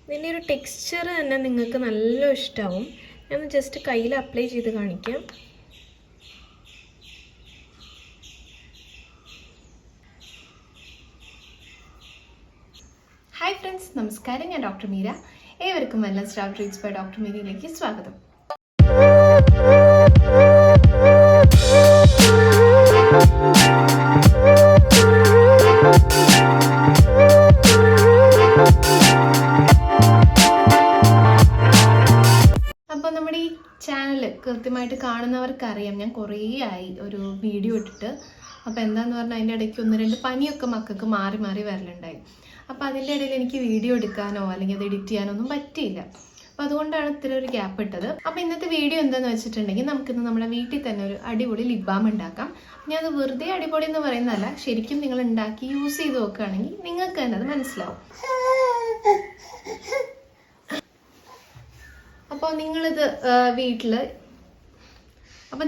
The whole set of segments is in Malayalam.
ഇതിൻ്റെ ഒരു ടെക്സ്ചർ തന്നെ നിങ്ങൾക്ക് നല്ല ഇഷ്ടമാവും. ഞാൻ ജസ്റ്റ് കയ്യിൽ അപ്ലൈ ചെയ്ത് കാണിക്കാം. ഹായ് ഫ്രണ്ട്സ്, നമസ്കാരം. ഞാൻ ഡോക്ടർ മീര. ഏവർക്കും wellness travel treats by doctor മീരയിലേക്ക് സ്വാഗതം. അപ്പോൾ നമ്മുടെ ഈ ചാനൽ കൃത്യമായിട്ട് കാണുന്നവർക്കറിയാം, ഞാൻ കുറേ ആയി ഒരു വീഡിയോ ഇട്ടിട്ട്. അപ്പോൾ എന്താണെന്ന് പറഞ്ഞാൽ അതിൻ്റെ ഇടയ്ക്ക് 1-2 പനിയൊക്കെ മക്കൾക്ക് മാറി മാറി വരലുണ്ടായി. അപ്പോൾ അതിൻ്റെ ഇടയിൽ എനിക്ക് വീഡിയോ എടുക്കാനോ അല്ലെങ്കിൽ അത് എഡിറ്റ് ചെയ്യാനോ ഒന്നും പറ്റിയില്ല. അപ്പോൾ അതുകൊണ്ടാണ് ഇത്ര ഒരു ഗ്യാപ്പ് ഇട്ടത്. അപ്പോൾ ഇന്നത്തെ വീഡിയോ എന്താണെന്ന് വെച്ചിട്ടുണ്ടെങ്കിൽ, നമുക്കിന്ന് നമ്മുടെ വീട്ടിൽ തന്നെ ഒരു അടിപൊളി ലിപ് ബാം ഉണ്ടാക്കാം. ഞാൻ അത് വെറുതെ അടിപൊളി എന്ന് പറയുന്നതല്ല, ശരിക്കും നിങ്ങൾ ഉണ്ടാക്കി യൂസ് ചെയ്ത് നോക്കുകയാണെങ്കിൽ നിങ്ങൾക്ക് തന്നെ അത് മനസ്സിലാവും. അപ്പോൾ നിങ്ങളിത്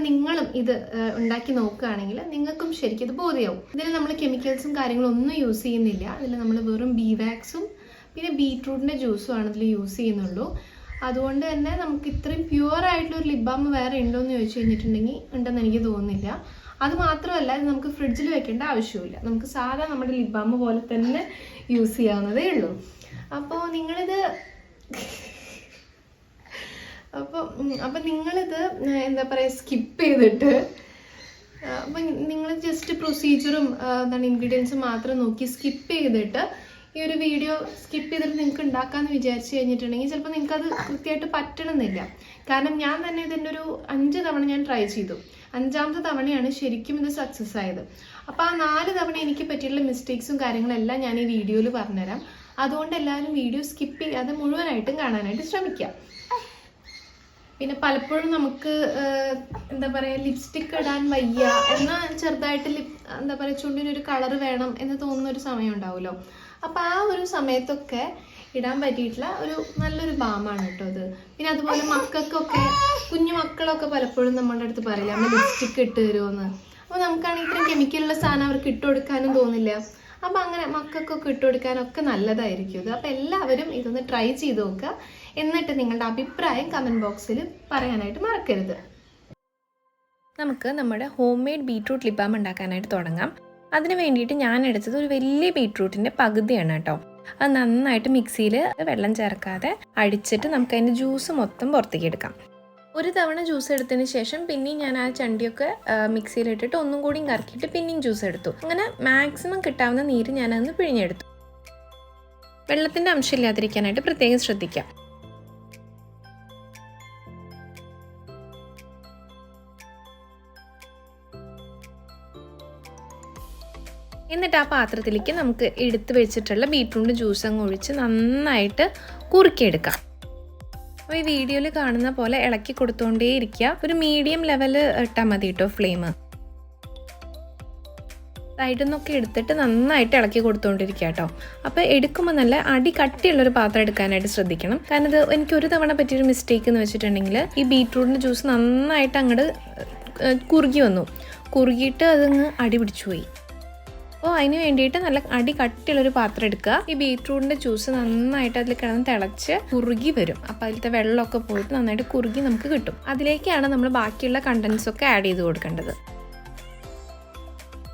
നിങ്ങളും ഇത് ഉണ്ടാക്കി നോക്കുകയാണെങ്കിൽ നിങ്ങൾക്കും ശരിക്കും ഇത് ബോധ്യമാവും. ഇതിൽ നമ്മൾ കെമിക്കൽസും കാര്യങ്ങളും ഒന്നും യൂസ് ചെയ്യുന്നില്ല. ഇതിൽ നമ്മൾ വെറും ബീ വാക്സും പിന്നെ ബീട്രൂട്ടിൻ്റെ ജ്യൂസും ആണ് ഇതിൽ യൂസ് ചെയ്യുന്നുള്ളൂ. അതുകൊണ്ട് തന്നെ നമുക്ക് ഇത്രയും പ്യുവർ ആയിട്ടുള്ള ഒരു ലിപ് ബാം വേറെ ഉണ്ടോയെന്ന് ചോദിച്ചു കഴിഞ്ഞിട്ടുണ്ടെങ്കിൽ ഉണ്ടെന്ന് എനിക്ക് തോന്നുന്നില്ല. അത് മാത്രമല്ല, ഇത് നമുക്ക് ഫ്രിഡ്ജിൽ വെക്കേണ്ട ആവശ്യമില്ല. നമുക്ക് സാധാ നമ്മുടെ ലിപ് ബാം പോലെ തന്നെ യൂസ് ചെയ്യാവുന്നതേ ഉള്ളൂ. അപ്പോൾ നിങ്ങളിത് നിങ്ങളിത് എന്താ പറയുക, സ്കിപ്പ് ചെയ്തിട്ട് അപ്പം നിങ്ങൾ ജസ്റ്റ് പ്രൊസീജിയറും ഇൻഗ്രീഡിയൻസും മാത്രം നോക്കി സ്കിപ്പ് ചെയ്തിട്ട് ഈ ഒരു വീഡിയോ സ്കിപ്പ് ചെയ്തിട്ട് നിങ്ങൾക്ക് ഉണ്ടാക്കാമെന്ന് വിചാരിച്ചു കഴിഞ്ഞിട്ടുണ്ടെങ്കിൽ ചിലപ്പോൾ നിങ്ങൾക്കത് കൃത്യമായിട്ട് പറ്റണമെന്നില്ല. കാരണം ഞാൻ തന്നെ ഇതിൻ്റെ ഒരു 5 തവണ ഞാൻ ട്രൈ ചെയ്തു. 5ാമത്തെ തവണയാണ് ശരിക്കും ഇത് സക്സസ് ആയത്. അപ്പോൾ ആ 4 തവണ എനിക്ക് പറ്റിയിട്ടുള്ള മിസ്റ്റേക്സും കാര്യങ്ങളെല്ലാം ഞാൻ ഈ വീഡിയോയിൽ പറഞ്ഞുതരാം. അതുകൊണ്ട് എല്ലാവരും വീഡിയോ സ്കിപ്പ് ചെയ്യാതെ മുഴുവനായിട്ടും കാണാനായിട്ട് ശ്രമിക്കുക. പിന്നെ പലപ്പോഴും നമുക്ക് എന്താ പറയുക, ലിപ്സ്റ്റിക്ക് ഇടാൻ വയ്യ എന്നാൽ ചെറുതായിട്ട് എന്താ പറയുക ചുണ്ടിനൊരു കളർ വേണം എന്ന് തോന്നുന്ന ഒരു സമയം ഉണ്ടാവുമല്ലോ. അപ്പോൾ ആ ഒരു സമയത്തൊക്കെ ഇടാൻ പറ്റിയിട്ടുള്ള ഒരു നല്ലൊരു ബാമാണ് കേട്ടോ ഇത്. പിന്നെ അതുപോലെ മക്കൾക്കൊക്കെ, കുഞ്ഞു മക്കളൊക്കെ പലപ്പോഴും നമ്മളുടെ അടുത്ത് പറയില്ല, അമ്മ ലിപ്സ്റ്റിക്ക് ഇട്ട് തരുമോയെന്ന്. അപ്പോൾ നമുക്കാണെങ്കിൽ ഇത്രയും കെമിക്കലുള്ള സാധനം അവർക്ക് ഇട്ട് കൊടുക്കാനും തോന്നില്ല. അപ്പോൾ അങ്ങനെ മക്കൾക്കൊക്കെ ഇട്ട് കൊടുക്കാനൊക്കെ നല്ലതായിരിക്കും ഇത്. അപ്പോൾ എല്ലാവരും ഇതൊന്ന് ട്രൈ ചെയ്ത് നോക്കുക. എന്നിട്ട് നിങ്ങളുടെ അഭിപ്രായം കമൻറ്റ് ബോക്സിൽ പറയാനായിട്ട് മറക്കരുത്. നമുക്ക് നമ്മുടെ home made beetroot lip balm ഉണ്ടാക്കാനായിട്ട് തുടങ്ങാം. അതിന് വേണ്ടിയിട്ട് ഞാൻ എടുത്തത് ഒരു വലിയ ബീട്രൂട്ടിൻ്റെ പകുതിയാണ് കേട്ടോ. അത് നന്നായിട്ട് മിക്സിയിൽ വെള്ളം ചേർക്കാതെ അടിച്ചിട്ട് നമുക്ക് അതിൻ്റെ ജ്യൂസ് മൊത്തം പുറത്തേക്ക് എടുക്കാം. ഒരു തവണ ജ്യൂസ് എടുത്തതിന് ശേഷം പിന്നെയും ഞാൻ ആ ചണ്ടിയൊക്കെ മിക്സിയിലിട്ടിട്ട് ഒന്നും കൂടിയും കറക്കിയിട്ട് പിന്നെയും ജ്യൂസ് എടുത്തു. അങ്ങനെ മാക്സിമം കിട്ടാവുന്ന നീര് ഞാനതൊന്ന് പിഴിഞ്ഞെടുത്തു. വെള്ളത്തിൻ്റെ അംശം ഇല്ലാതിരിക്കാനായിട്ട് പ്രത്യേകം ശ്രദ്ധിക്കാം. എന്നിട്ട് ആ പാത്രത്തിലേക്ക് നമുക്ക് എടുത്ത് വെച്ചിട്ടുള്ള ബീട്രൂട്ട് ജ്യൂസ് അങ്ങ് ഒഴിച്ച് നന്നായിട്ട് കുറുക്കിയെടുക്കാം. അപ്പോൾ ഈ വീഡിയോയിൽ കാണുന്ന പോലെ ഇളക്കി കൊടുത്തുകൊണ്ടേ ഇരിക്കുക. ഒരു മീഡിയം ലെവല് ഇട്ടാൽ മതി കേട്ടോ ഫ്ലെയിം. സൈഡിൽ നിന്നൊക്കെ എടുത്തിട്ട് നന്നായിട്ട് ഇളക്കി കൊടുത്തുകൊണ്ടിരിക്കുക കേട്ടോ. അപ്പോൾ എടുക്കുമ്പോൾ നല്ല അടി കട്ടിയുള്ളൊരു പാത്രം എടുക്കാനായിട്ട് ശ്രദ്ധിക്കണം. കാരണം ഇത് എനിക്ക് ഒരു തവണ പറ്റിയൊരു മിസ്റ്റേക്ക് എന്ന് വെച്ചിട്ടുണ്ടെങ്കിൽ, ഈ ബീട്രൂട്ടിൻ്റെ ജ്യൂസ് നന്നായിട്ട് അങ്ങോട്ട് കുറുകി വന്നു. കുറുകിയിട്ട് അതങ്ങ് അടി പിടിച്ചു പോയി. അപ്പോൾ അതിന് വേണ്ടിയിട്ട് നല്ല അടി കട്ടിയുള്ളൊരു പാത്രം എടുക്കുക. ഈ ബീട്രൂട്ടിൻ്റെ ജ്യൂസ് നന്നായിട്ട് അതിൽ കിടന്ന് തിളച്ച് കുറുകി വരും. അപ്പോൾ അതിലത്തെ വെള്ളമൊക്കെ പോയിട്ട് നന്നായിട്ട് കുറുകി നമുക്ക് കിട്ടും. അതിലേക്കാണ് നമ്മൾ ബാക്കിയുള്ള കണ്ടൻസൊക്കെ ആഡ് ചെയ്ത് കൊടുക്കേണ്ടത്.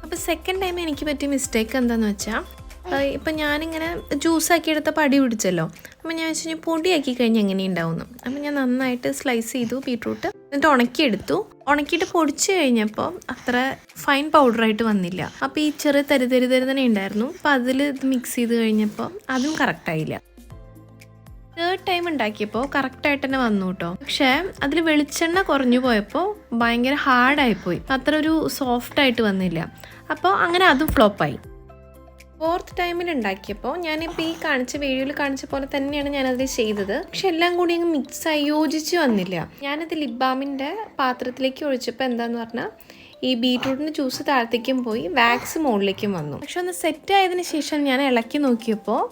അപ്പോൾ സെക്കൻഡ് ടൈം എനിക്ക് പറ്റിയ മിസ്റ്റേക്ക് എന്താണെന്ന് വെച്ചാൽ, ഇപ്പം ഞാനിങ്ങനെ ജ്യൂസാക്കി എടുത്തപ്പോൾ അടി പിടിച്ചല്ലോ. അപ്പോൾ ഞാൻ വെച്ച് പൊടിയാക്കി കഴിഞ്ഞാൽ എങ്ങനെ ഉണ്ടാവുന്നു. അപ്പോൾ ഞാൻ നന്നായിട്ട് സ്ലൈസ് ചെയ്തു ബീട്രൂട്ട്, എന്നിട്ട് ഉണക്കിയെടുത്തു. ഉണക്കിയിട്ട് പൊടിച്ച് കഴിഞ്ഞപ്പോൾ അത്ര ഫൈൻ പൗഡറായിട്ട് വന്നില്ല. അപ്പോൾ ഈ ചെറിയ തരി തന്നെ ഉണ്ടായിരുന്നു. അപ്പോൾ അതിൽ ഇത് മിക്സ് ചെയ്ത് കഴിഞ്ഞപ്പോൾ അതും കറക്റ്റായില്ല. 3rd ടൈം ഉണ്ടാക്കിയപ്പോൾ കറക്റ്റായിട്ട് തന്നെ വന്നു കേട്ടോ. പക്ഷേ അതിൽ വെളിച്ചെണ്ണ കുറഞ്ഞു പോയപ്പോൾ ഭയങ്കര ഹാർഡായിപ്പോയി. അത്ര ഒരു സോഫ്റ്റായിട്ട് വന്നില്ല. അപ്പോൾ അങ്ങനെ അതും ഫ്ലോപ്പായി. 4th ടൈമിൽ ഉണ്ടാക്കിയപ്പോൾ ഞാനിപ്പോൾ ഈ വീഡിയോയിൽ കാണിച്ച പോലെ തന്നെയാണ് ഞാനത് ചെയ്തത്. പക്ഷെ എല്ലാം കൂടി അങ്ങ് മിക്സായി യോജിച്ച് വന്നില്ല. ഞാനത് ലിപ് ബാമിൻ്റെ പാത്രത്തിലേക്ക് ഒഴിച്ചപ്പോൾ എന്താന്ന് പറഞ്ഞാൽ, ഈ ബീട്രൂട്ടിൻ്റെ ജ്യൂസ് താഴത്തേക്കും പോയി വാക്സ് മുകളിലേക്കും വന്നു. പക്ഷെ ഒന്ന് സെറ്റ് ആയതിനു ശേഷം ഞാൻ ഇളക്കി നോക്കിയപ്പോൾ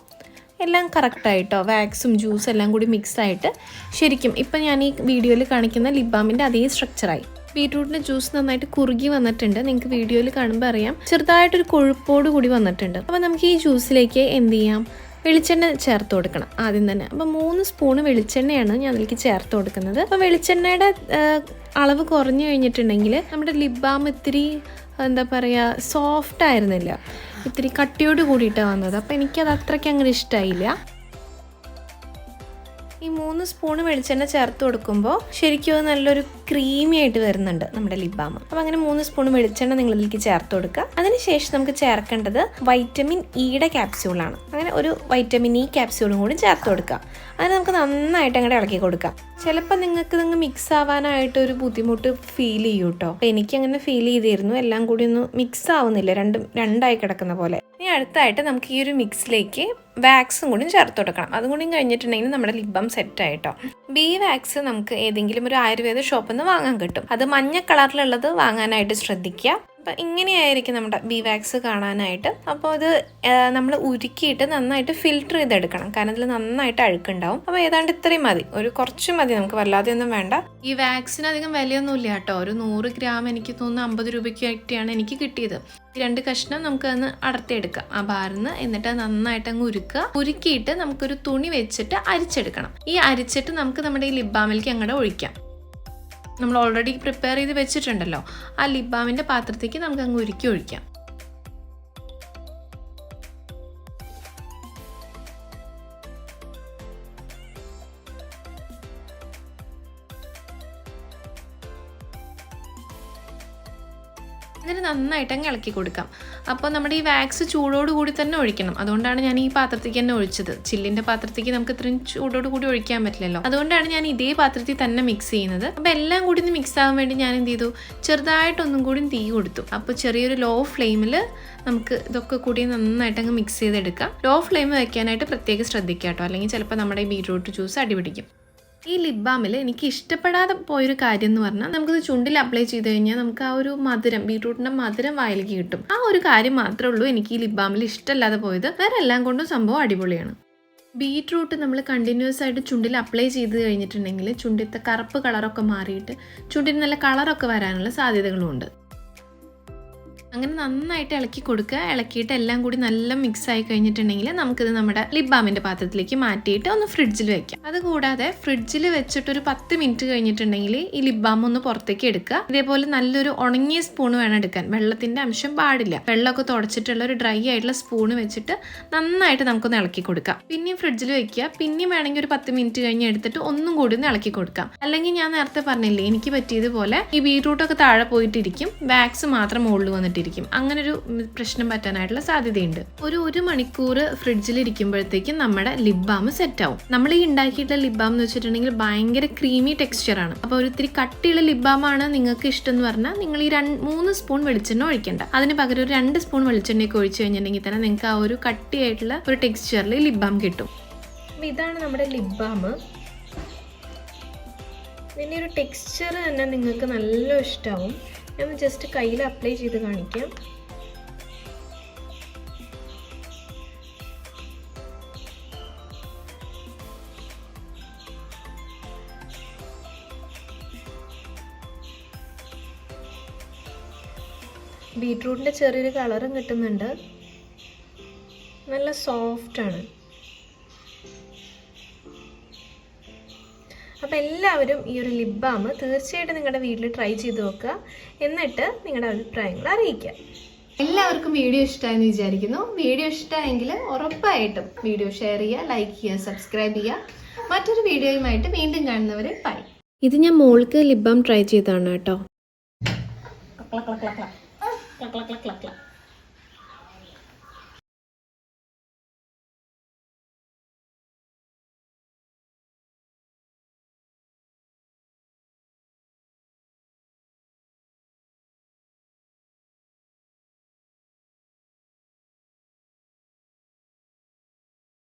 എല്ലാം കറക്റ്റായിട്ടോ. വാക്സും ജ്യൂസും എല്ലാം കൂടി മിക്സായിട്ട് ശരിക്കും ഇപ്പം ഞാൻ ഈ വീഡിയോയിൽ കാണിക്കുന്ന ലിപ് ബാമിൻ്റെ അതേ സ്ട്രക്ചറായി. ബീട്രൂട്ടിൻ്റെ ജ്യൂസ് നന്നായിട്ട് കുറുകി വന്നിട്ടുണ്ട്. നിങ്ങൾക്ക് വീഡിയോയിൽ കാണുമ്പോൾ അറിയാം, ചെറുതായിട്ടൊരു കൊഴുപ്പോട് കൂടി വന്നിട്ടുണ്ട്. അപ്പോൾ നമുക്ക് ഈ ജ്യൂസിലേക്ക് എന്ത് ചെയ്യാം, വെളിച്ചെണ്ണ ചേർത്ത് കൊടുക്കണം ആദ്യം തന്നെ. അപ്പോൾ 3 സ്പൂണ് വെളിച്ചെണ്ണയാണ് ഞാൻ അതിലേക്ക് ചേർത്ത് കൊടുക്കുന്നത്. അപ്പോൾ വെളിച്ചെണ്ണയുടെ അളവ് കുറഞ്ഞു കഴിഞ്ഞിട്ടുണ്ടെങ്കിൽ നമ്മുടെ ലിപ് ബാം ഇത്തിരി എന്താ പറയുക സോഫ്റ്റ് ആയിരുന്നില്ല, ഇത്തിരി കട്ടിയോട് കൂടിയിട്ടാണ് വന്നത്. അപ്പോൾ എനിക്കത് അത്രയ്ക്ക് അങ്ങനെ ഇഷ്ടമായില്ല. ഈ 3 സ്പൂണ് വെളിച്ചെണ്ണ ചേർത്ത് കൊടുക്കുമ്പോൾ ശരിക്കും അത് നല്ലൊരു ക്രീമി ആയിട്ട് വരുന്നുണ്ട് നമ്മുടെ ലിപ് ബാം. അപ്പോൾ അങ്ങനെ 3 സ്പൂൺ വെളിച്ചെണ്ണ നിങ്ങളിലേക്ക് ചേർത്ത് കൊടുക്കുക. അതിനുശേഷം നമുക്ക് ചേർക്കേണ്ടത് വൈറ്റമിൻ ഇയുടെ ക്യാപ്സ്യൂളാണ്. അങ്ങനെ ഒരു വൈറ്റമിൻ ഇ ക്യാപ്സ്യൂളും കൂടി ചേർത്ത് കൊടുക്കുക. അതിന് നമുക്ക് നന്നായിട്ട് അങ്ങോട്ട് ഇളക്കി കൊടുക്കാം. ചിലപ്പോൾ നിങ്ങൾക്ക് നിങ്ങൾ മിക്സ് ആവാനായിട്ട് ഒരു ബുദ്ധിമുട്ട് ഫീൽ ചെയ്യും കേട്ടോ. അപ്പോൾ എനിക്കങ്ങനെ ഫീൽ ചെയ്തിരുന്നു, എല്ലാം കൂടി ഒന്നും മിക്സ് ആവുന്നില്ല, രണ്ടായി കിടക്കുന്ന പോലെ. ഇനി അടുത്തായിട്ട് നമുക്ക് ഈ ഒരു മിക്സിലേക്ക് വാക്സും കൂടി ചേർത്ത് കൊടുക്കണം. അതും കൂടി കഴിഞ്ഞിട്ടുണ്ടെങ്കിൽ നമ്മുടെ ലിപ് ബാം സെറ്റ് ആയിട്ടോ. ബി വാക്സ് നമുക്ക് ഏതെങ്കിലും ഒരു ആയുർവേദ ഷോപ്പിൽ നിന്ന് വാങ്ങാൻ കിട്ടും. അത് മഞ്ഞ കളറിലുള്ളത് വാങ്ങാനായിട്ട് ശ്രദ്ധിക്കുക. അപ്പം ഇങ്ങനെയായിരിക്കും നമ്മുടെ ബി വാക്സ് കാണാനായിട്ട്. അപ്പോൾ അത് നമ്മൾ ഉരുക്കിയിട്ട് നന്നായിട്ട് ഫിൽറ്റർ ചെയ്തെടുക്കണം, കാരണം അതിൽ നന്നായിട്ട് അഴുക്കുണ്ടാവും. അപ്പോൾ ഏതാണ്ട് ഇത്രയും മതി, ഒരു കുറച്ച് മതി, നമുക്ക് വല്ലാതെ ഒന്നും വേണ്ട. ഈ വാക്സിന് അധികം വിലയൊന്നുമില്ല കേട്ടോ. ഒരു 100 ഗ്രാം എനിക്ക് തോന്നുന്നു 50 രൂപയ്ക്കായിട്ടാണ് എനിക്ക് കിട്ടിയത്. 2 കഷ്ണം നമുക്കതൊന്ന് അടർത്തിയെടുക്കാം ആ ബാറിന്ന്. എന്നിട്ട് നന്നായിട്ട് അങ്ങ് ഉരുക്കിയിട്ട് നമുക്കൊരു തുണി വെച്ചിട്ട് അരിച്ചെടുക്കണം. ഈ അരിച്ചിട്ട് നമുക്ക് നമ്മുടെ ഈ ലിപ് ബാമിലേക്ക് അങ്ങോട്ട് ഒഴിക്കാം. നമ്മൾ ഓൾറെഡി പ്രിപ്പയർ ചെയ്ത് വെച്ചിട്ടുണ്ടല്ലോ, ആ ലിപ് ബാമിൻ്റെ പാത്രത്തേക്ക് നമുക്ക് അങ്ങ് ഉരുക്കി ഒഴിക്കാം. ഇതിന് നന്നായിട്ട് അങ്ങ് ഇളക്കി കൊടുക്കാം. അപ്പോൾ നമ്മുടെ ഈ വാക്സ് ചൂടോടുകൂടി തന്നെ ഒഴിക്കണം. അതുകൊണ്ടാണ് ഞാൻ ഈ പാത്രത്തേക്ക് തന്നെ ഒഴിച്ചത്. ചില്ലിൻ്റെ പാത്രത്തേക്ക് നമുക്ക് ഇത്രയും ചൂടോടുകൂടി ഒഴിക്കാൻ പറ്റില്ലല്ലോ. അതുകൊണ്ടാണ് ഞാൻ ഇതേ പാത്രത്തിൽ തന്നെ മിക്സ് ചെയ്യുന്നത്. അപ്പോൾ എല്ലാം കൂടി ഒന്ന് മിക്സ് ആവാൻ വേണ്ടി ഞാൻ എന്ത് ചെയ്തു, ചെറുതായിട്ടൊന്നും കൂടി തീ കൊടുത്തു. അപ്പോൾ ചെറിയൊരു ലോ ഫ്ലെയിമിൽ നമുക്ക് ഇതൊക്കെ കൂടി നന്നായിട്ട് അങ്ങ് മിക്സ് ചെയ്തെടുക്കാം. ലോ ഫ്ലെയിം വയ്ക്കാനായിട്ട് പ്രത്യേകം ശ്രദ്ധിക്കുക കേട്ടോ, അല്ലെങ്കിൽ ചിലപ്പോൾ നമ്മുടെ ഈ ബീറ്റ്റൂട്ട് ജ്യൂസ് അടിപിടിക്കും. ഈ ലിപ് ബാമിൽ എനിക്ക് ഇഷ്ടപ്പെടാതെ പോയൊരു കാര്യം എന്ന് പറഞ്ഞാൽ, നമുക്കിത് ചുണ്ടിൽ അപ്ലൈ ചെയ്ത് കഴിഞ്ഞാൽ നമുക്ക് ആ ഒരു മധുരം, ബീട്രൂട്ടിൻ്റെ മധുരം വായിലേക്ക് കിട്ടും. ആ ഒരു കാര്യം മാത്രമേ ഉള്ളൂ എനിക്ക് ഈ ലിപ് ബാമിൽ ഇഷ്ടമല്ലാതെ പോയത്. വേറെ എല്ലാം കൊണ്ടും സംഭവം അടിപൊളിയാണ്. ബീട്രൂട്ട് നമ്മൾ കണ്ടിന്യൂസ് ആയിട്ട് ചുണ്ടിൽ അപ്ലൈ ചെയ്ത് കഴിഞ്ഞിട്ടുണ്ടെങ്കിൽ ചുണ്ടിലത്തെ കറുപ്പ് കളറൊക്കെ മാറിയിട്ട് ചുണ്ടിന് നല്ല കളറൊക്കെ വരാനുള്ള സാധ്യതകളുമുണ്ട്. അങ്ങനെ നന്നായിട്ട് ഇളക്കി കൊടുക്കുക. ഇളക്കിയിട്ട് എല്ലാം കൂടി നല്ല മിക്സ് ആയി കഴിഞ്ഞിട്ടുണ്ടെങ്കിൽ നമുക്കിത് നമ്മുടെ ലിപ് ബാമിൻ്റെ പാത്രത്തിലേക്ക് മാറ്റിയിട്ട് ഒന്ന് ഫ്രിഡ്ജിൽ വെക്കാം. അതുകൂടാതെ ഫ്രിഡ്ജിൽ വെച്ചിട്ടൊരു 10 മിനിറ്റ് കഴിഞ്ഞിട്ടുണ്ടെങ്കിൽ ഈ ലിപ് ബാം ഒന്ന് പുറത്തേക്ക് എടുക്കുക. ഇതേപോലെ നല്ലൊരു ഉണങ്ങിയ സ്പൂൺ വേണം എടുക്കാൻ, വെള്ളത്തിൻ്റെ അംശം പാടില്ല. വെള്ളമൊക്കെ തുടച്ചിട്ടുള്ള ഒരു ഡ്രൈ ആയിട്ടുള്ള സ്പൂണ് വെച്ചിട്ട് നന്നായിട്ട് നമുക്കൊന്ന് ഇളക്കി കൊടുക്കാം. പിന്നെയും ഫ്രിഡ്ജിൽ വെക്കുക. പിന്നെയും വേണമെങ്കിൽ ഒരു 10 മിനിറ്റ് കഴിഞ്ഞ് എടുത്തിട്ട് ഒന്നും കൂടി ഒന്ന് ഇളക്കി കൊടുക്കാം. അല്ലെങ്കിൽ ഞാൻ നേരത്തെ പറഞ്ഞില്ലേ, എനിക്ക് പറ്റിയതുപോലെ ഈ ബീട്രൂട്ടൊക്കെ താഴെ പോയിട്ടിരിക്കും, വാക്സ് മാത്രം മുകളിൽ വന്നിട്ട്. അങ്ങനൊരു പ്രശ്നം പറ്റാനായിട്ടുള്ള സാധ്യതയുണ്ട്. ഒരു 1 മണിക്കൂർ ഫ്രിഡ്ജിൽ ഇരിക്കുമ്പോഴത്തേക്കും നമ്മുടെ ലിപ് ബാം സെറ്റ് ആവും. നമ്മൾ ഈ ഉണ്ടാക്കിയിട്ടുള്ള ലിപ് ബാം എന്ന് വെച്ചിട്ടുണ്ടെങ്കിൽ ഭയങ്കര ക്രീമി ടെക്സ്ചറാണ്. അപ്പോൾ ഒരു ഇത്തിരി കട്ടിയുള്ള ലിപ് ബാം ആണ് നിങ്ങൾക്ക് ഇഷ്ടം എന്ന് പറഞ്ഞാൽ നിങ്ങൾ ഈ 3 സ്പൂൺ വെളിച്ചെണ്ണ ഒഴിക്കേണ്ട. അതിന് പകരം ഒരു 2 സ്പൂൺ വെളിച്ചെണ്ണയൊക്കെ ഒഴിച്ചു കഴിഞ്ഞിട്ടുണ്ടെങ്കിൽ തന്നെ നിങ്ങൾക്ക് ആ ഒരു കട്ടിയായിട്ടുള്ള ഒരു ടെക്സ്ചറിൽ ലിപ് ബാം കിട്ടും. അപ്പോൾ ഇതാണ് നമ്മുടെ ലിപ് ബാം. ഇതിൻ്റെ ഒരു ടെക്സ്ചർ തന്നെ നിങ്ങൾക്ക് നല്ല ഇഷ്ടമാവും. ഞാൻ ജസ്റ്റ് കയ്യിൽ അപ്ലൈ ചെയ്ത് കാണിക്കാം. ബീട്രൂട്ടിൻ്റെ ചെറിയൊരു കളറും കിട്ടുന്നുണ്ട്, നല്ല സോഫ്റ്റാണ്. അപ്പോൾ എല്ലാവരും ഈ ഒരു ലിപ് ബാം തീർച്ചയായിട്ടും നിങ്ങളുടെ വീട്ടിൽ ട്രൈ ചെയ്ത് നോക്കുക. എന്നിട്ട് നിങ്ങളുടെ അഭിപ്രായങ്ങൾ അറിയിക്കുക. എല്ലാവർക്കും വീഡിയോ ഇഷ്ടമായെന്ന് വിചാരിക്കുന്നു. വീഡിയോ ഇഷ്ടമായെങ്കിൽ ഉറപ്പായിട്ടും വീഡിയോ ഷെയർ ചെയ്യുക, ലൈക്ക് ചെയ്യുക, സബ്സ്ക്രൈബ് ചെയ്യുക. മറ്റൊരു വീഡിയോയുമായിട്ട് വീണ്ടും കാണുന്നവരെ ബൈ. ഇത് ഞാൻ മോൾക്ക് ലിപ് ബാം ട്രൈ ചെയ്തതാണ് കേട്ടോ.